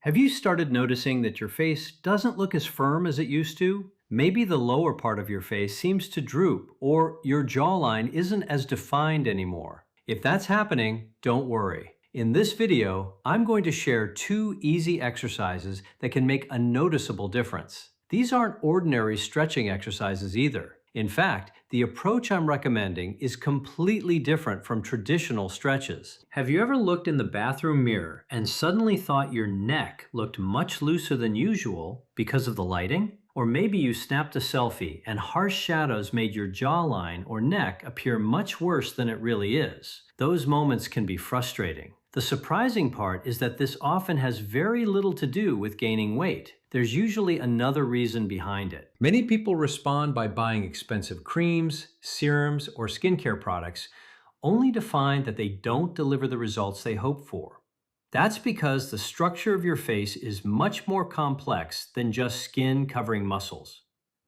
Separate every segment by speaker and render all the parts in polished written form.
Speaker 1: Have you started noticing that your face doesn't look as firm as it used to? Maybe the lower part of your face seems to droop, or your jawline isn't as defined anymore. If that's happening, don't worry. In this video, I'm going to share two easy exercises that can make a noticeable difference. These aren't ordinary stretching exercises either. In fact, the approach I'm recommending is completely different from traditional stretches. Have you ever looked in the bathroom mirror and suddenly thought your neck looked much looser than usual because of the lighting? Or maybe you snapped a selfie and harsh shadows made your jawline or neck appear much worse than it really is. Those moments can be frustrating. The surprising part is that this often has very little to do with gaining weight. There's usually another reason behind it. Many people respond by buying expensive creams, serums, or skincare products, only to find that they don't deliver the results they hope for. That's because the structure of your face is much more complex than just skin covering muscles.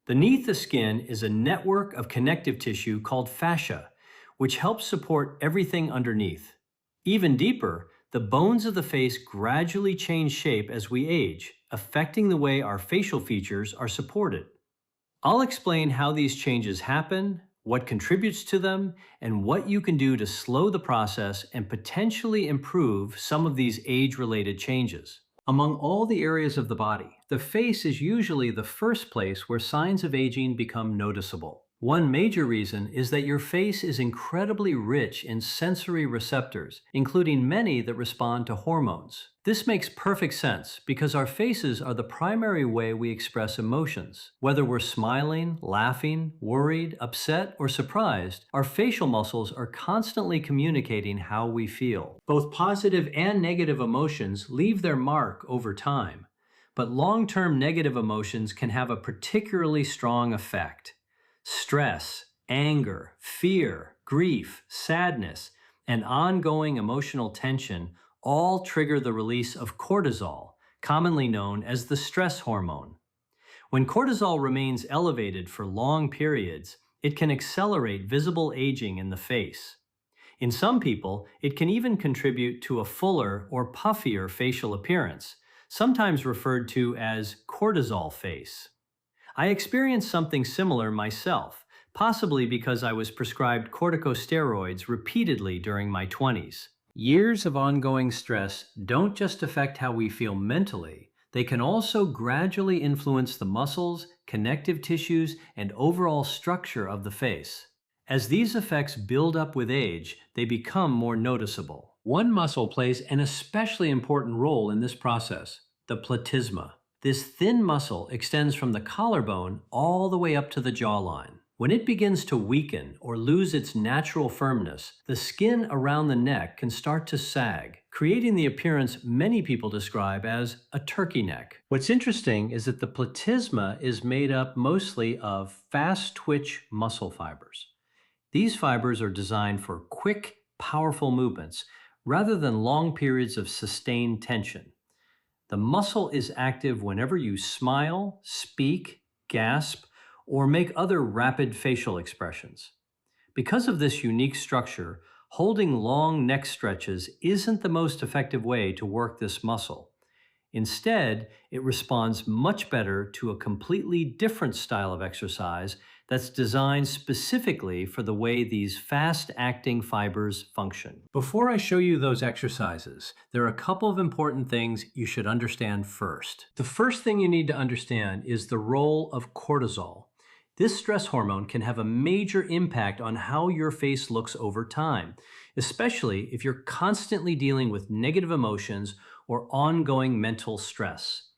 Speaker 1: Beneath the skin is a network of connective tissue called fascia, which helps support everything underneath. Even deeper, the bones of the face gradually change shape as we age, affecting the way our facial features are supported. I'll explain how these changes happen, what contributes to them, and what you can do to slow the process and potentially improve some of these age-related changes. Among all the areas of the body, the face is usually the first place where signs of aging become noticeable. One major reason is that your face is incredibly rich in sensory receptors, including many that respond to hormones. This makes perfect sense because our faces are the primary way we express emotions. Whether we're smiling, laughing, worried, upset, or surprised, our facial muscles are constantly communicating how we feel. Both positive and negative emotions leave their mark over time, but long-term negative emotions can have a particularly strong effect. Stress, anger, fear, grief, sadness, and ongoing emotional tension all trigger the release of cortisol, commonly known as the stress hormone. When cortisol remains elevated for long periods, it can accelerate visible aging in the face. In some people, it can even contribute to a fuller or puffier facial appearance, sometimes referred to as cortisol face. I experienced something similar myself, possibly because I was prescribed corticosteroids repeatedly during my 20s. Years of ongoing stress don't just affect how we feel mentally, they can also gradually influence the muscles, connective tissues, and overall structure of the face. As these effects build up with age, they become more noticeable. One muscle plays an especially important role in this process: the platysma. This thin muscle extends from the collarbone all the way up to the jawline. When it begins to weaken or lose its natural firmness, the skin around the neck can start to sag, creating the appearance many people describe as a turkey neck. What's interesting is that the platysma is made up mostly of fast-twitch muscle fibers. These fibers are designed for quick, powerful movements rather than long periods of sustained tension. The muscle is active whenever you smile, speak, gasp, or make other rapid facial expressions. Because of this unique structure, holding long neck stretches isn't the most effective way to work this muscle. Instead, it responds much better to a completely different style of exercise that's designed specifically for the way these fast-acting fibers function. Before I show you those exercises, there are a couple of important things you should understand first. The first thing you need to understand is the role of cortisol. This stress hormone can have a major impact on how your face looks over time, especially if you're constantly dealing with negative emotions or ongoing mental stress.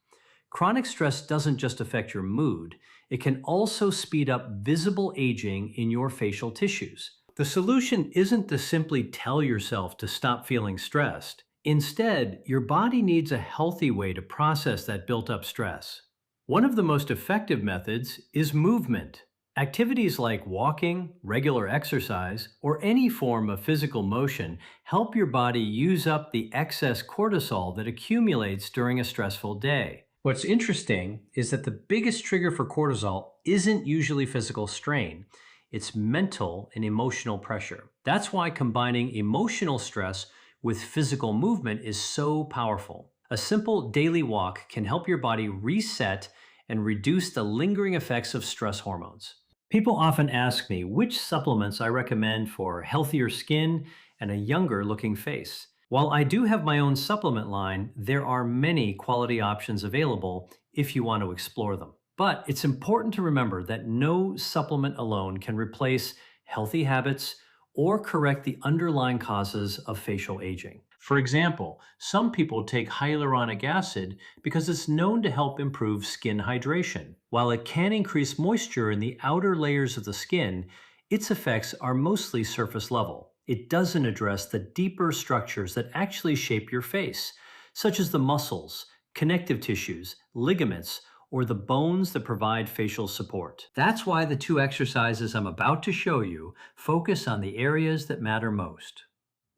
Speaker 1: Chronic stress doesn't just affect your mood, it can also speed up visible aging in your facial tissues. The solution isn't to simply tell yourself to stop feeling stressed. Instead, your body needs a healthy way to process that built-up stress. One of the most effective methods is movement. Activities like walking, regular exercise, or any form of physical motion help your body use up the excess cortisol that accumulates during a stressful day. What's interesting is that the biggest trigger for cortisol isn't usually physical strain. It's mental and emotional pressure. That's why combining emotional stress with physical movement is so powerful. A simple daily walk can help your body reset and reduce the lingering effects of stress hormones. People often ask me which supplements I recommend for healthier skin and a younger looking face. While I do have my own supplement line, there are many quality options available if you want to explore them. But it's important to remember that no supplement alone can replace healthy habits or correct the underlying causes of facial aging. For example, some people take hyaluronic acid because it's known to help improve skin hydration. While it can increase moisture in the outer layers of the skin, its effects are mostly surface level. It doesn't address the deeper structures that actually shape your face, such as the muscles, connective tissues, ligaments, or the bones that provide facial support. That's why the two exercises I'm about to show you focus on the areas that matter most.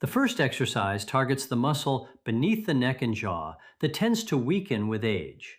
Speaker 1: The first exercise targets the muscle beneath the neck and jaw that tends to weaken with age.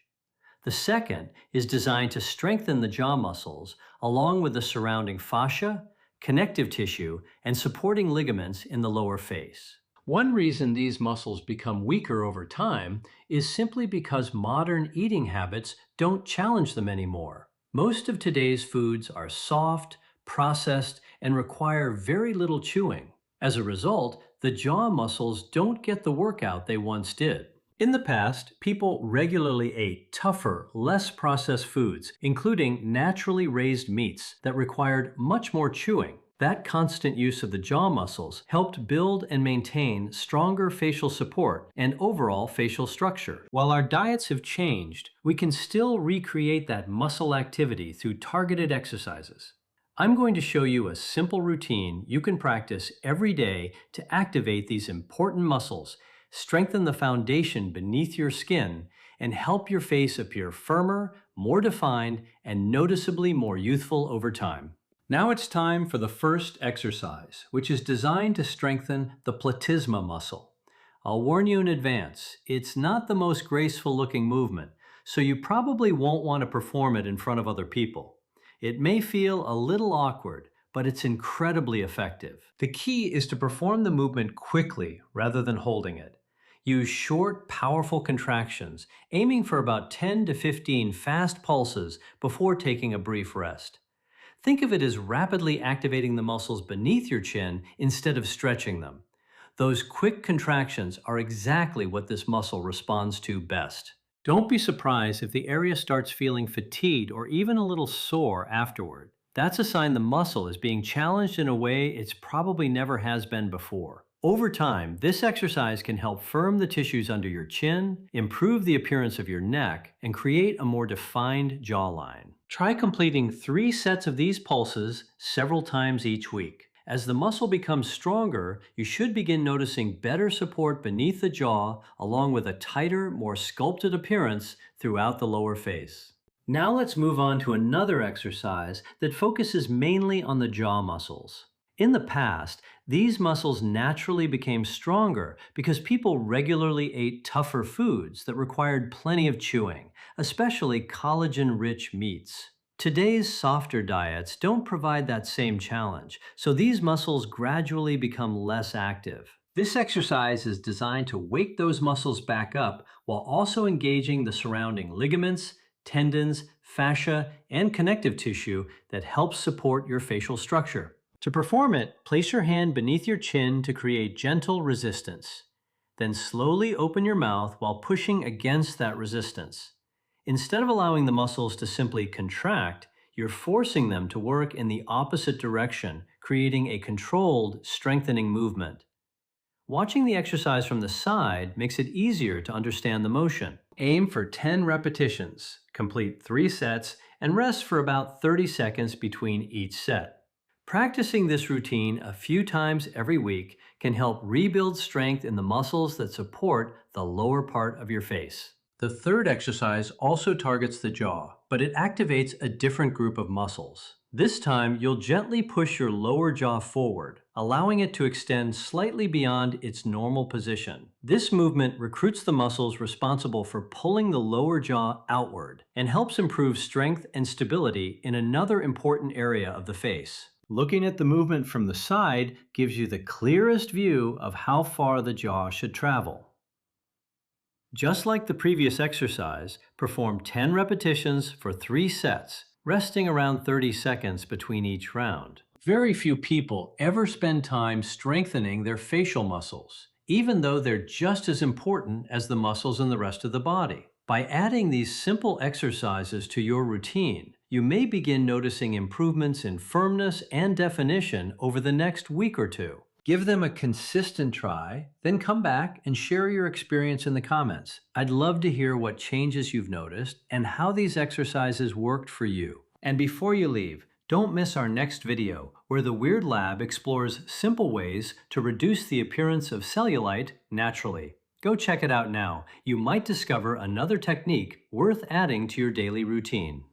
Speaker 1: The second is designed to strengthen the jaw muscles along with the surrounding fascia, connective tissue, and supporting ligaments in the lower face. One reason these muscles become weaker over time is simply because modern eating habits don't challenge them anymore. Most of today's foods are soft, processed, and require very little chewing. As a result, the jaw muscles don't get the workout they once did. In the past, people regularly ate tougher, less processed foods, including naturally raised meats that required much more chewing. That constant use of the jaw muscles helped build and maintain stronger facial support and overall facial structure. While our diets have changed, we can still recreate that muscle activity through targeted exercises. I'm going to show you a simple routine you can practice every day to activate these important muscles, strengthen the foundation beneath your skin, and help your face appear firmer, more defined, and noticeably more youthful over time. Now it's time for the first exercise, which is designed to strengthen the platysma muscle. I'll warn you in advance, it's not the most graceful looking movement, so you probably won't want to perform it in front of other people. It may feel a little awkward, but it's incredibly effective. The key is to perform the movement quickly rather than holding it. Use short, powerful contractions, aiming for about 10 to 15 fast pulses before taking a brief rest. Think of it as rapidly activating the muscles beneath your chin instead of stretching them. Those quick contractions are exactly what this muscle responds to best. Don't be surprised if the area starts feeling fatigued or even a little sore afterward. That's a sign the muscle is being challenged in a way it's probably never has been before. Over time, this exercise can help firm the tissues under your chin, improve the appearance of your neck, and create a more defined jawline. Try completing 3 sets of these pulses several times each week. As the muscle becomes stronger, you should begin noticing better support beneath the jaw, along with a tighter, more sculpted appearance throughout the lower face. Now let's move on to another exercise that focuses mainly on the jaw muscles. In the past, these muscles naturally became stronger because people regularly ate tougher foods that required plenty of chewing, especially collagen-rich meats. Today's softer diets don't provide that same challenge, so these muscles gradually become less active. This exercise is designed to wake those muscles back up while also engaging the surrounding ligaments, tendons, fascia, and connective tissue that helps support your facial structure. To perform it, place your hand beneath your chin to create gentle resistance. Then slowly open your mouth while pushing against that resistance. Instead of allowing the muscles to simply contract, you're forcing them to work in the opposite direction, creating a controlled, strengthening movement. Watching the exercise from the side makes it easier to understand the motion. Aim for 10 repetitions, complete 3 sets, and rest for about 30 seconds between each set. Practicing this routine a few times every week can help rebuild strength in the muscles that support the lower part of your face. The third exercise also targets the jaw, but it activates a different group of muscles. This time, you'll gently push your lower jaw forward, allowing it to extend slightly beyond its normal position. This movement recruits the muscles responsible for pulling the lower jaw outward and helps improve strength and stability in another important area of the face. Looking at the movement from the side gives you the clearest view of how far the jaw should travel. Just like the previous exercise, perform 10 repetitions for 3 sets, resting around 30 seconds between each round. Very few people ever spend time strengthening their facial muscles, even though they're just as important as the muscles in the rest of the body. By adding these simple exercises to your routine, you may begin noticing improvements in firmness and definition over the next week or two. Give them a consistent try, then come back and share your experience in the comments. I'd love to hear what changes you've noticed and how these exercises worked for you. And before you leave, don't miss our next video where the Weird Lab explores simple ways to reduce the appearance of cellulite naturally. Go check it out now. You might discover another technique worth adding to your daily routine.